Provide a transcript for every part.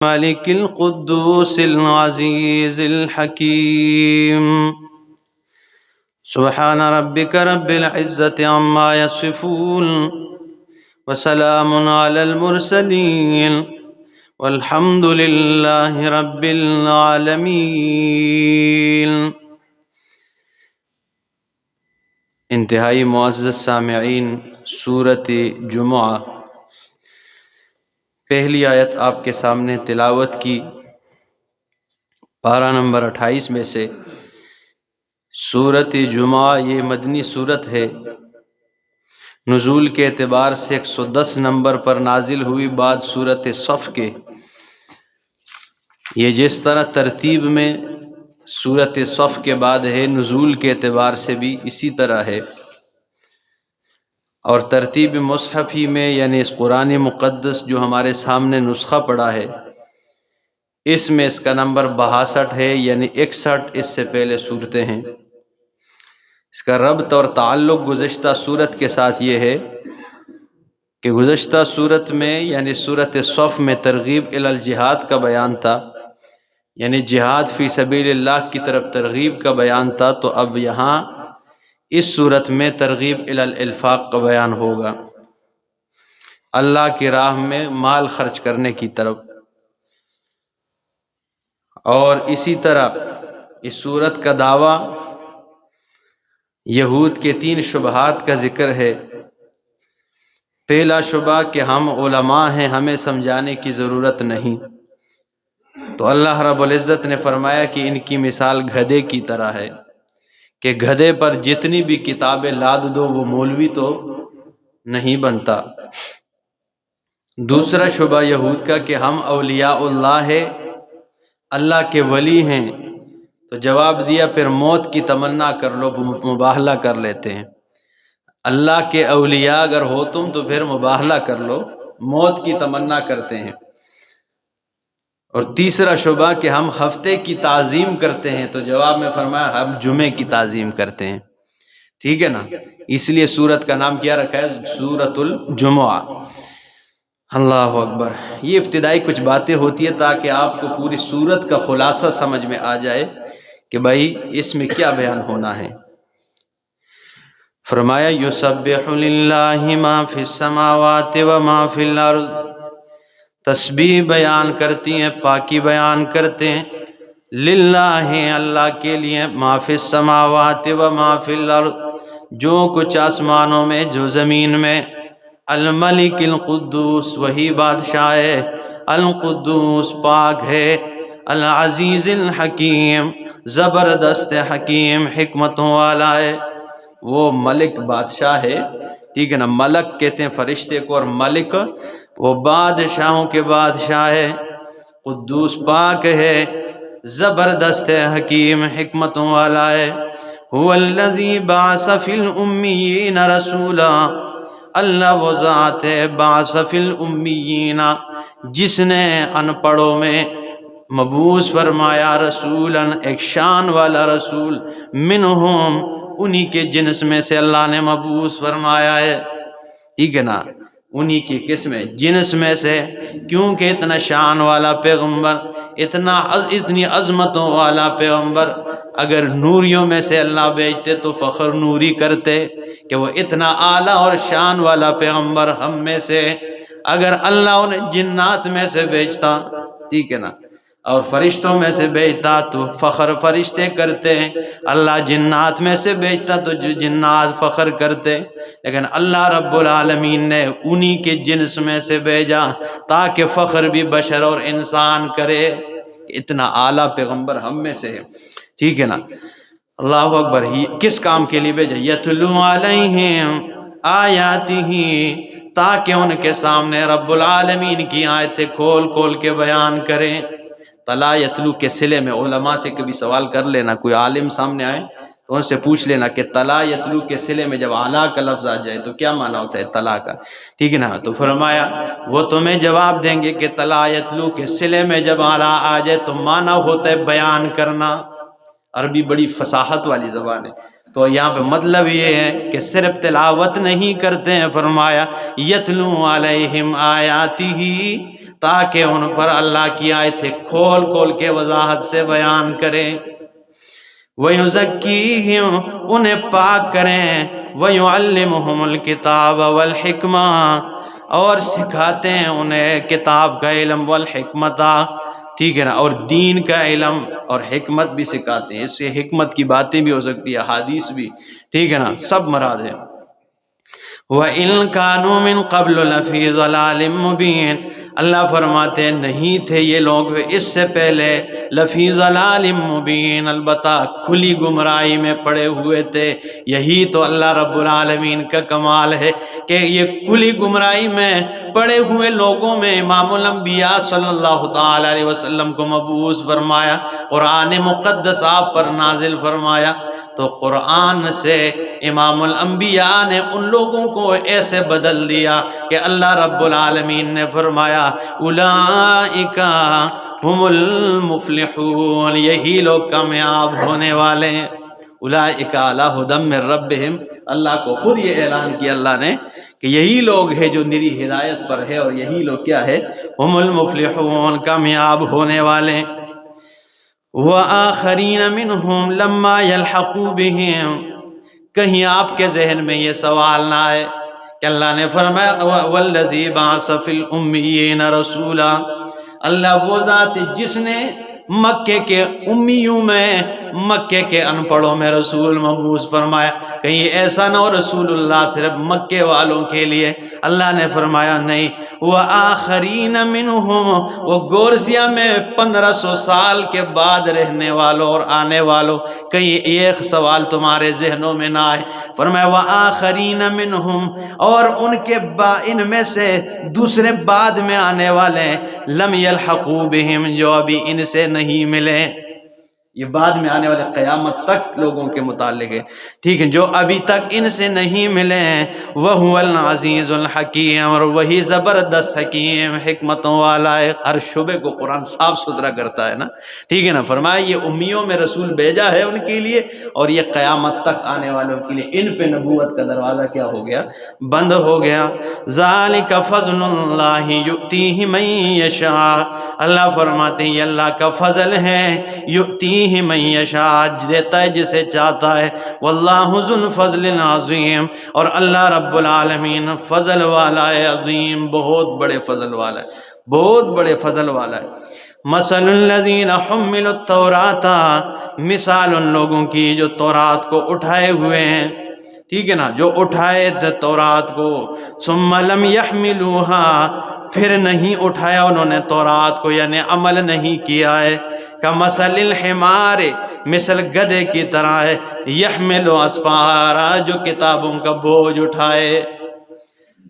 مالك القدوس العزيز الحكيم. سبحان ربك رب العزة عما يصفون وسلام على المرسلين والحمد لله رب العالمين. انتہائی معزز سامعین، سورۃ جمعہ پہلی آیت آپ کے سامنے تلاوت کی، پارہ نمبر 28 میں سے. سورۃ جمعہ یہ مدنی سورت ہے، نزول کے اعتبار سے 110 نمبر پر نازل ہوئی بعد سورۃ صف کے. یہ جس طرح ترتیب میں سورۃ صف کے بعد ہے، نزول کے اعتبار سے بھی اسی طرح ہے، اور ترتیب مصحفی میں یعنی اس قرآن مقدس جو ہمارے سامنے نسخہ پڑا ہے، اس میں اس کا نمبر 62 ہے، یعنی 61 اس سے پہلے صورتیں ہیں. اس کا ربط اور تعلق گزشتہ صورت کے ساتھ یہ ہے کہ گزشتہ صورت میں یعنی سورۃ صف میں ترغیب الی الجہاد کا بیان تھا، یعنی جہاد فی سبیل اللہ کی طرف ترغیب کا بیان تھا. تو اب یہاں اس صورت میں ترغیب الی الانفاق کا بیان ہوگا، اللہ کی راہ میں مال خرچ کرنے کی طرف. اور اسی طرح اس صورت کا دعویٰ یہود کے 3 شبہات کا ذکر ہے. پہلا شبہ کہ ہم علماء ہیں، ہمیں سمجھانے کی ضرورت نہیں. تو اللہ رب العزت نے فرمایا کہ ان کی مثال گدھے کی طرح ہے کہ گدھے پر جتنی بھی کتابیں لاد دو وہ مولوی تو نہیں بنتا. دوسرا شبہ یہود کا کہ ہم اولیاء اللہ ہے، اللہ کے ولی ہیں. تو جواب دیا پھر موت کی تمنا کر لو، مباہلہ کر لیتے ہیں. اللہ کے اولیاء اگر ہو تم تو پھر مباہلہ کر لو، موت کی تمنا کرتے ہیں. اور تیسرا شبہ کہ ہم ہفتے کی تعظیم کرتے ہیں، تو جواب میں فرمایا ہم جمعے کی تعظیم کرتے ہیں. ٹھیک ہے نا، اس لیے سورت کا نام کیا رکھا ہے؟ سورۃ الجمعہ. اللہ اکبر. یہ ابتدائی کچھ باتیں ہوتی ہے تاکہ آپ کو پوری سورت کا خلاصہ سمجھ میں آ جائے کہ بھائی اس میں کیا بیان ہونا ہے. فرمایا یسبح للہ ما فی السماوات و ما فی الارض. تسبیح بیان کرتی ہیں، پاکی بیان کرتے ہیں. للہ اللہ کے لیے، ما فی السماوات و ما فی الارض جو کچھ آسمانوں میں جو زمین میں. الملک القدوس وہی بادشاہ ہے، القدوس پاک ہے، العزیز الحکیم زبردست حکیم حکمتوں والا ہے. وہ ملک بادشاہ ہے، ٹھیک ہے نا. ملک کہتے ہیں فرشتے کو، اور ملک وہ بادشاہوں کے بادشاہ ہے. قدوس پاک ہے، زبردست حکیم حکمتوں والا ہے. هو الذی بعث فی الامیین رسولا. اللہ وہ ذات ہے بعث فی الامیین جس نے ان پڑھوں میں مبعوث فرمایا، رسولا ایک شان والا رسول، منہم انہی کے جنس میں سے اللہ نے مبعوث فرمایا ہے. ٹھیک ہے نا، انہی کی کس میں؟ جنس میں سے. کیونکہ اتنا شان والا پیغمبر، اتنی عظمتوں والا پیغمبر، اگر نوریوں میں سے اللہ بھیجتے تو فخر نوری کرتے کہ وہ اتنا اعلیٰ اور شان والا پیغمبر ہم میں سے. اگر اللہ انہیں جنات میں سے بھیجتا، ٹھیک ہے نا، اور فرشتوں میں سے بھیجتا تو فخر فرشتے کرتے ہیں. اللہ جنات میں سے بھیجتا تو جو جنات فخر کرتے. لیکن اللہ رب العالمین نے انہی کے جنس میں سے بھیجا تاکہ فخر بھی بشر اور انسان کرے. اتنا اعلیٰ پیغمبر ہم میں سے ہے. ٹھیک ہے نا. اللہ اکبر. کس کام کے لیے بھیجا؟ یتلو علیہم آیاتہ، تاکہ ان کے سامنے رب العالمین کی آیتیں کھول کھول کے بیان کریں. تلا یتلو کے صلے میں علماء سے کبھی سوال کر لینا، کوئی عالم سامنے آئے تو ان سے پوچھ لینا کہ تلا یتلو کے صلے میں جب اعلیٰ کا لفظ آ جائے تو کیا معنی ہوتا ہے تلا کا. ٹھیک ہے نا. تو فرمایا وہ تمہیں جواب دیں گے کہ تلا یتلو کے صلے میں جب اعلیٰ آ جائے تو معنی ہوتا ہے بیان کرنا. عربی بڑی فصاحت والی زبان ہے. تو یہاں پہ مطلب یہ ہے کہ صرف تلاوت نہیں کرتے ہیں، فرمایا یتلو علیہم آیاتہ، تاکہ ان پر اللہ کی آیتیں کھول کھول کے وضاحت سے بیان کریں، وَيُزَكِّيهِمْ، انہیں پاک کریں، وَيُعَلِّمُهُمُ الْكِتَابَ وَالْحِكْمَةَ، اور سکھاتے ہیں انہیں کتاب کا علم، والحکمت، ٹھیک ہے نا، اور دین کا علم اور حکمت بھی سکھاتے ہیں۔ اس سے حکمت کی باتیں بھی ہو سکتی ہے، حدیث بھی، ٹھیک ہے نا، سب مراد ہے۔ وَإِن كَانُوا مِن قَبْلُ لَفِي ضَلَالٍ مُّبِينٍ، اللہ فرماتے ہیں نہیں تھے یہ لوگ اس سے پہلے لفی ضلال مبین، البتہ کھلی گمراہی میں پڑے ہوئے تھے۔ یہی تو اللہ رب العالمین کا کمال ہے کہ یہ کھلی گمراہی میں پڑے ہوئے لوگوں میں امام الانبیاء صلی اللہ تعالی علیہ وسلم کو مبعوث فرمایا، قرآن مقدس آپ پر نازل فرمایا۔ تو قرآن سے امام الانبیاء نے ان لوگوں کو ایسے بدل دیا کہ اللہ رب العالمین نے فرمایا اولئک ہم المفلحون، یہی لوگ کامیاب ہونے والے ہیں۔ اولئک علی ھدی من ربہم، اللہ کو خود یہ اعلان کیا اللہ نے کہ یہی لوگ ہیں جو نری ہدایت پر ہے، اور یہی لوگ کیا ہے، ہم المفلحون، کامیاب ہونے والے ہیں۔ وآخرین منہم لما یلحقوا بہم، کہیں آپ کے ذہن میں یہ سوال نہ آئے کہ اللہ نے فرمایا والذی بعث فی الامیین رسولا، اللہ وہ ذات جس نے مکے کے امیوں میں، مکے کے ان پڑھوں میں رسول مبعوث فرمایا، کہیں ایسا نہ ہو رسول اللہ صرف مکے والوں کے لیے۔ اللہ نے فرمایا نہیں، وآخرین منہم، وہ گورسیا میں 1500 سال کے بعد رہنے والوں اور آنے والوں، کہیں ایک سوال تمہارے ذہنوں میں نہ آئے۔ فرمایا وآخرین منہم، اور ان کے ان میں سے دوسرے بعد میں آنے والے، لم یلحقوا بہم، جو ابھی ان سے نہیں ملے۔ یہ بعد میں آنے والے قیامت تک لوگوں کے متعلق ہے، ٹھیک ہے، جو ابھی تک ان سے نہیں ملے ہیں۔ وَهُوَ الْعَزِيزُ الْحَكِيمُ، اور وہی زبردست حکیم حکمتوں والا ہے۔ ہر شعبے کو قرآن صاف ستھرا کرتا ہے نا، ٹھیک ہے نا۔ فرمایا یہ امیوں میں رسول بھیجا ہے ان کے لیے، اور یہ قیامت تک آنے والوں کے لیے، ان پہ نبوت کا دروازہ کیا ہو گیا، بند ہو گیا۔ ذَلِكَ فَضْلُ اللَّهِ يُؤْتِيهِ مَن يَشَاءُ، اللہ فرماتے ہیں یہ اللہ کا فضل ہے، یؤتیہ من یشاء، دیتا ہے جسے چاہتا ہے، واللہ ذو الفضل العظیم، اور اللہ رب العالمین فضل والا ہے، عظیم، بہت بڑے فضل والا ہے، بہت بڑے فضل والا ہے۔ مثل الذین حملوا التوراۃ، مثال ان لوگوں کی جو تورات کو اٹھائے ہوئے ہیں، ٹھیک ہے نا، جو اٹھائے تھے تورات کو، ثم لم يحملوها، پھر نہیں اٹھایا انہوں نے تورات کو، یعنی عمل نہیں کیا ہے، کمثل الحمار، مثل گدھے کی طرح ہے، یحمل اسفارا، جو کتابوں کا بوجھ اٹھائے۔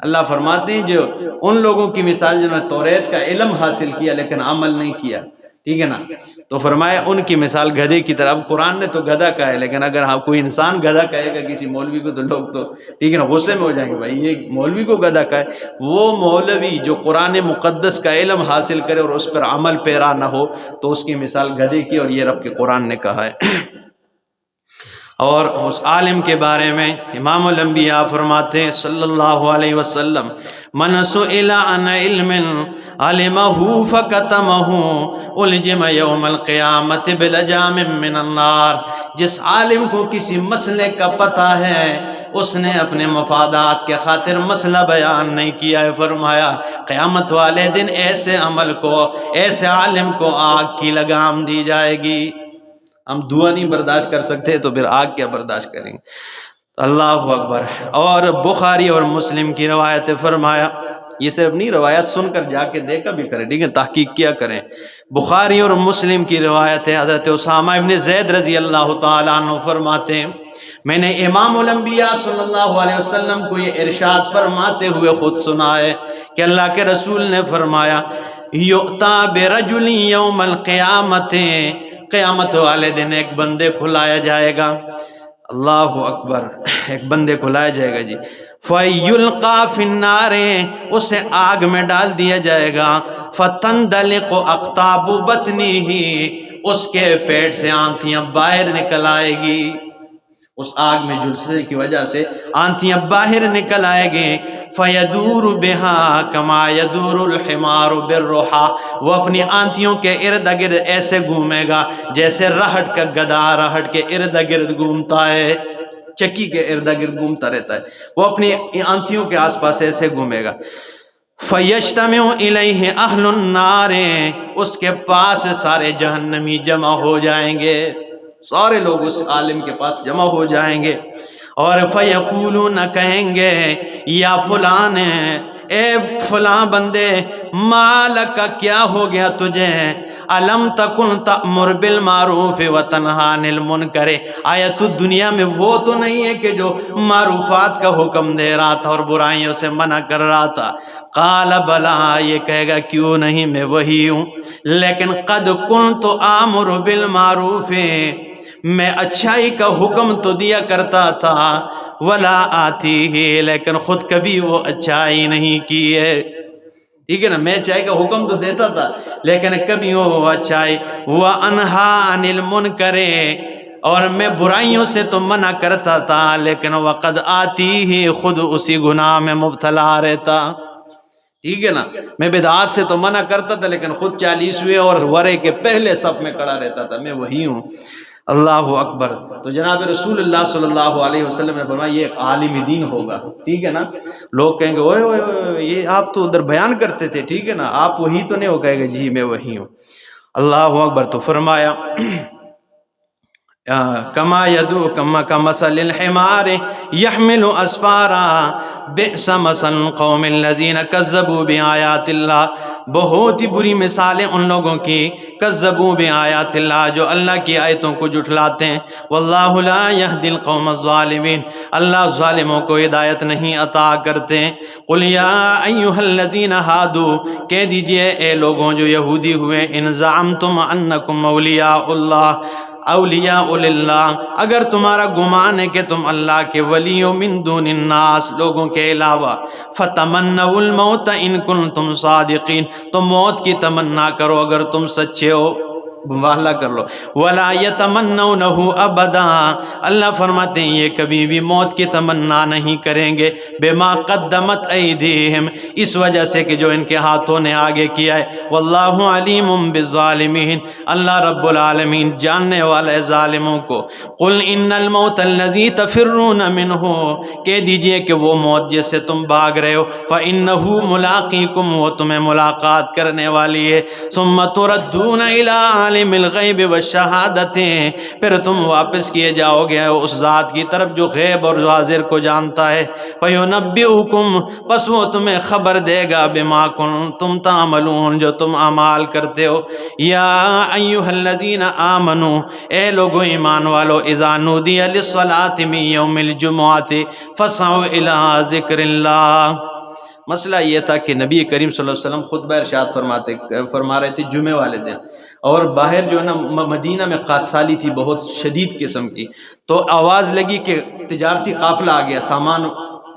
اللہ فرماتے ہیں جو ان لوگوں کی مثال جنہوں نے توریت کا علم حاصل کیا لیکن عمل نہیں کیا، ٹھیک ہے نا، تو فرمایا ان کی مثال گدھے کی طرح۔ اب قرآن نے تو گدھا کہا ہے، لیکن اگر کوئی انسان گدھا کہے گا کسی مولوی کو تو لوگ تو ٹھیک ہے نا غصے میں ہو جائیں گے، بھائی یہ مولوی کو گدھا کہا ہے۔ وہ مولوی جو قرآن مقدس کا علم حاصل کرے اور اس پر عمل پیرا نہ ہو تو اس کی مثال گدھے کی، اور یہ رب کے قرآن نے کہا ہے۔ اور اس عالم کے بارے میں امام الانبیاء فرماتے ہیں صلی اللہ علیہ وسلم من سئل عن علم علمہ فکتمہ الجم یوم القیامت بلجام من النار، جس عالم کو کسی مسئلے کا پتہ ہے اس نے اپنے مفادات کے خاطر مسئلہ بیان نہیں کیا ہے، فرمایا قیامت والے دن ایسے عمل کو، ایسے عالم کو آگ کی لگام دی جائے گی۔ ہم دعا نہیں برداشت کر سکتے تو پھر آگ کیا برداشت کریں گے؟ اللہ اکبر۔ اور بخاری اور مسلم کی روایت فرمایا، یہ صرف نہیں، روایت سن کر جا کے دیکھا بھی کریں، ٹھیک ہے، تحقیق کیا کریں۔ بخاری اور مسلم کی روایت ہے، حضرت اسامہ ابن زید رضی اللہ تعالیٰ عنہ فرماتے ہیں میں نے امام الانبیاء صلی اللہ علیہ وسلم کو یہ ارشاد فرماتے ہوئے خود سنا ہے کہ اللہ کے رسول نے فرمایا یؤتی برجل یوم القیامت، قیامت والے دن ایک بندے کو لایا جائے گا، اللہ اکبر، ایک بندے کو لایا جائے گا جی، فَيُلْقَى فِي النَّارِ، اسے آگ میں ڈال دیا جائے گا، فَتَنْدَلِقُ أَقْطَابُ بَطْنِهِ، اس کے پیٹ سے آنتیاں باہر نکل آئے گی، اس آگ میں جلسے کی وجہ سے آنتیاں باہر نکل آئے گے. فیدور بہا کما یدور الحمار بالرحا، وہ اپنی آنتیوں کے ارد گرد ایسے گھومے گا جیسے رہٹ کا گدھا رہٹ کے ارد گرد گھومتا ہے، چکی کے ارد گرد گھومتا رہتا ہے، وہ اپنی آنتیوں کے آس پاس ایسے گھومے گا. فیجتمع الیہ اہل النار، اس کے پاس سارے جہنمی جمع ہو جائیں گے، سارے لوگ اس عالم کے پاس جمع ہو جائیں گے. اور فیقولون، کہیں گے، یا فلان، اے فلاں بندے، مالک، کیا ہو گیا تجھے، الم تکن تأمر بالمعروف وتنہی عن المنکر، آیا تو دنیا میں وہ تو نہیں ہے کہ جو معروفات کا حکم دے رہا تھا اور برائیوں سے منع کر رہا تھا. قال بلا، یہ کہے گا کیوں نہیں، میں وہی ہوں، لیکن قد کنت آمر بالمعروف، میں اچھائی کا حکم تو دیا کرتا تھا، ولا آتی ہی، لیکن خود کبھی وہ اچھائی نہیں کی ہے. ٹھیک ہے نا، میں اچھائی کا حکم تو دیتا تھا لیکن کبھی وہ اچھائی. وَأَنْهَا عَنِ الْمُنْكَرِ، اور میں برائیوں سے تو منع کرتا تھا لیکن وقد آتی ہی، خود اسی گناہ میں مبتلا رہتا. ٹھیک ہے نا، میں بدعات سے تو منع کرتا تھا لیکن خود 40ویں اور ورے کے پہلے صف میں کھڑا رہتا تھا، میں وہی ہوں. اللہ اکبر. تو جناب رسول اللہ صلی اللہ علیہ وسلم نے فرمایا یہ ایک عالم دین ہوگا. ٹھیک ہے نا، لوگ کہیں گے اوئے اوئے اوئے یہ آپ تو ادھر بیان کرتے تھے، ٹھیک ہے نا، آپ وہی تو نہیں ہو، کہے گے جی میں وہی ہوں. اللہ اکبر. تو فرمایا کما یدو کما کمثل الحمار یحمل اسفارا بئس مثل القوم الذین کذبوا بآیات اللہ، بہت ہی بری مثالیں ان لوگوں کی، کذبوا بآیات اللہ، جو اللہ کی آیتوں کو جھٹلاتے ہیں. واللہ لا یہدی القوم الظالمین، اللہ ظالموں کو ہدایت نہیں عطا کرتے. قل یا ایھا الذین ہادوا، کہہ دیجئے اے لوگوں جو یہودی ہوئے، ان زعمتم انکم اولیاء اللہ، اولیاء اللہ، اگر تمہارا گمان ہے کہ تم اللہ کے ولی ہو، من دون الناس، لوگوں کے علاوہ، فتمنوا الموت ان کنتم صادقین، تو موت کی تمنا کرو اگر تم سچے ہو، مبالغہ کر لو. ولا یتمنونہ ابدا، اللہ فرماتے ہیں یہ کبھی بھی موت کی تمنا نہیں کریں گے، بما قدمت ایدیہم، اس وجہ سے کہ جو ان کے ہاتھوں نے آگے کیا ہے. واللہ علیم بالظالمین، اللہ رب العالمین جاننے والے ظالموں کو. قل ان الموت الذی تفرون منہ، کہہ دیجئے کہ وہ موت جس سے تم بھاگ رہے ہو، فإنہ ملاقیکم، وہ تمہیں ملاقات کرنے والی ہے. ثم تردون الی عالم الغیب والشہادت، پھر تم واپس کیے جاؤ گے اس ذات کی طرف جو غیب اور حاضر کو جانتا ہے. فینبئکم، پس وہ تمہیں خبر دے گا، بما کنتم تعملون، جو تم اعمال کرتے ہو. یا ایھا الذین آمنوا، اے لوگو ایمان والو، اذا نودی للصلاۃ من یوم الجمعۃ فاسعوا الی ذکر اللہ. مسئلہ یہ تھا کہ نبی کریم صلی اللہ علیہ وسلم خطبہ ارشاد فرما رہے تھے جمعے والے دن، اور باہر جو ہے نا مدینہ میں قحط تھی بہت شدید قسم کی، تو آواز لگی کہ تجارتی قافلہ آ گیا، سامان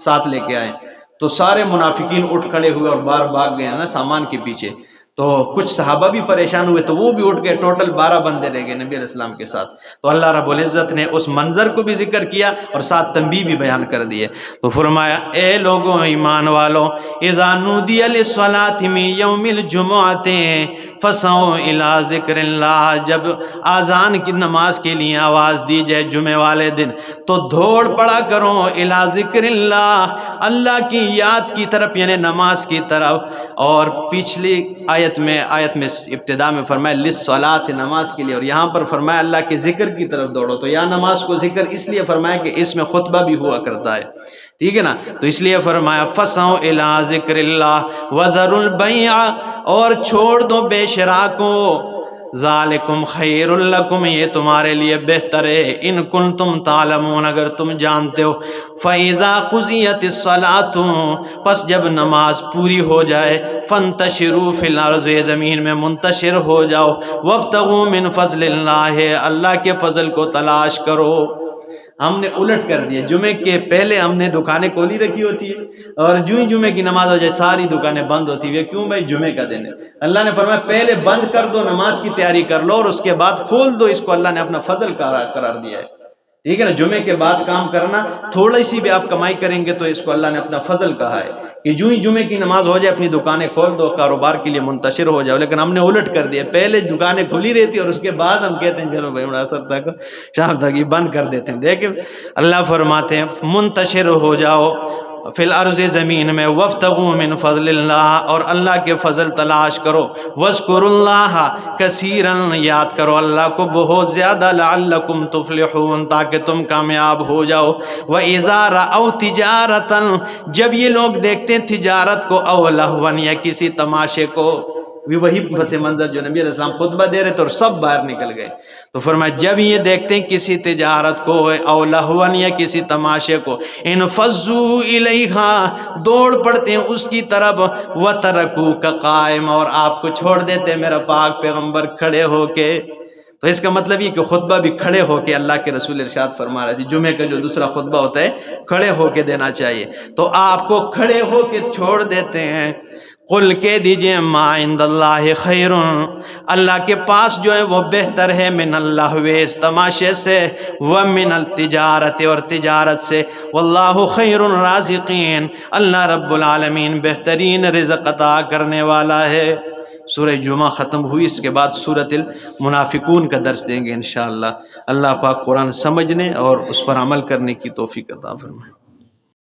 ساتھ لے کے آئے. تو سارے منافقین اٹھ کھڑے ہوئے اور باہر بھاگ گئے نا سامان کے پیچھے. تو کچھ صحابہ بھی پریشان ہوئے تو وہ بھی اٹھ گئے، ٹوٹل 12 بندے رہ گئے نبی علیہ السلام کے ساتھ. تو اللہ رب العزت نے اس منظر کو بھی ذکر کیا اور ساتھ تنبیہ بھی بیان کر دیے. تو فرمایا اے لوگوں ایمان والو، اذا نودی للصلاۃ من یوم الجمعۃ فاسعوا الی ذکر اللہ، جب اذان کی نماز کے لیے آواز دی جائے جمعے والے دن تو دوڑ پڑا کرو الی ذکر اللہ، اللہ کی یاد کی طرف، یعنی نماز کی طرف. اور پچھلی آیت میں ابتدا میں فرمایا للصلاۃ، نماز کے لیے، اور یہاں پر فرمایا اللہ کے ذکر کی طرف دوڑو. تو یہاں نماز کو ذکر اس لیے فرمایا کہ اس میں خطبہ بھی ہوا کرتا ہے، ٹھیک ہے نا، تو اس لیے فرمایا فاسعوا الی ذکر اللہ وذروا البیع، اور چھوڑ دو بے شرا کو، ذالکم خیر لکم، یہ تمہارے لیے بہتر ہے، ان کنتم تعلمون، اگر تم جانتے ہو. فاذا قضیت الصلاۃ، پس جب نماز پوری ہو جائے، فانتشروا فی الارض، زمین میں منتشر ہو جاؤ، وابتغوا من فضل اللہ، اللہ کے فضل کو تلاش کرو. ہم نے الٹ کر دیا، جمعے کے پہلے ہم نے دکانیں کھولی رکھی ہوتی ہے اور جو ہی جمعے کی نماز ہو جائے ساری دکانیں بند ہوتی ہے. کیوں بھائی؟ جمعے کا دن ہے. اللہ نے فرمایا پہلے بند کر دو، نماز کی تیاری کر لو، اور اس کے بعد کھول دو. اس کو اللہ نے اپنا فضل قرار دیا ہے. ٹھیک ہے نا، جمعے کے بعد کام کرنا، تھوڑی سی بھی آپ کمائی کریں گے تو اس کو اللہ نے اپنا فضل کہا ہے کہ جو ہی جمعے کی نماز ہو جائے اپنی دکانیں کھول دو، کاروبار کے لیے منتشر ہو جاؤ. لیکن ہم نے الٹ کر دیا، پہلے دکانیں کھلی رہتی اور اس کے بعد ہم کہتے ہیں چلو بھائی عصر تک شام تک یہ بند کر دیتے ہیں. دیکھیں اللہ فرماتے ہیں منتشر ہو جاؤ فی الارض، زمین میں، وابتغوا من فضل اللہ، اور اللہ کے فضل تلاش کرو، واذکروا اللہ کثیرا، یاد کرو اللہ کو بہت زیادہ، لعلکم تفلحون، تاکہ تم کامیاب ہو جاؤ. وَإِذَا رَأَوْا تِجَارَةً، جب یہ لوگ دیکھتے ہیں تجارت کو، او لہوا، یا کسی تماشے کو، وہی پس منظر جو نبی علیہ السلام خطبہ دے رہے تھے اور سب باہر نکل گئے. تو فرمایا جب یہ دیکھتے ہیں کسی تجارت کو او لہون، یا کسی تماشے کو، انفضوا الیہا، دوڑ پڑتے ہیں اس کی طرف، وترکوک قائم، اور آپ کو چھوڑ دیتے ہیں میرا پاک پیغمبر کھڑے ہو کے. تو اس کا مطلب یہ کہ خطبہ بھی کھڑے ہو کے، اللہ کے رسول ارشاد فرما رہے ہیں جمعے کا جو دوسرا خطبہ ہوتا ہے کھڑے ہو کے دینا چاہیے، تو آپ کو کھڑے ہو کے چھوڑ دیتے ہیں. قل کہہ دیجئے ما عند اللہ خیر، اللہ کے پاس جو ہے وہ بہتر ہے، من اللہ، اس تماشے سے، ومن التجارت، اور تجارت سے، واللہ خیر الرازقین، اللہ رب العالمین بہترین رزق عطا کرنے والا ہے. سورہ جمعہ ختم ہوئی، اس کے بعد سورۃ المنافقون کا درس دیں گے انشاءاللہ. اللہ پاک قرآن سمجھنے اور اس پر عمل کرنے کی توفیق عطا فرمائے.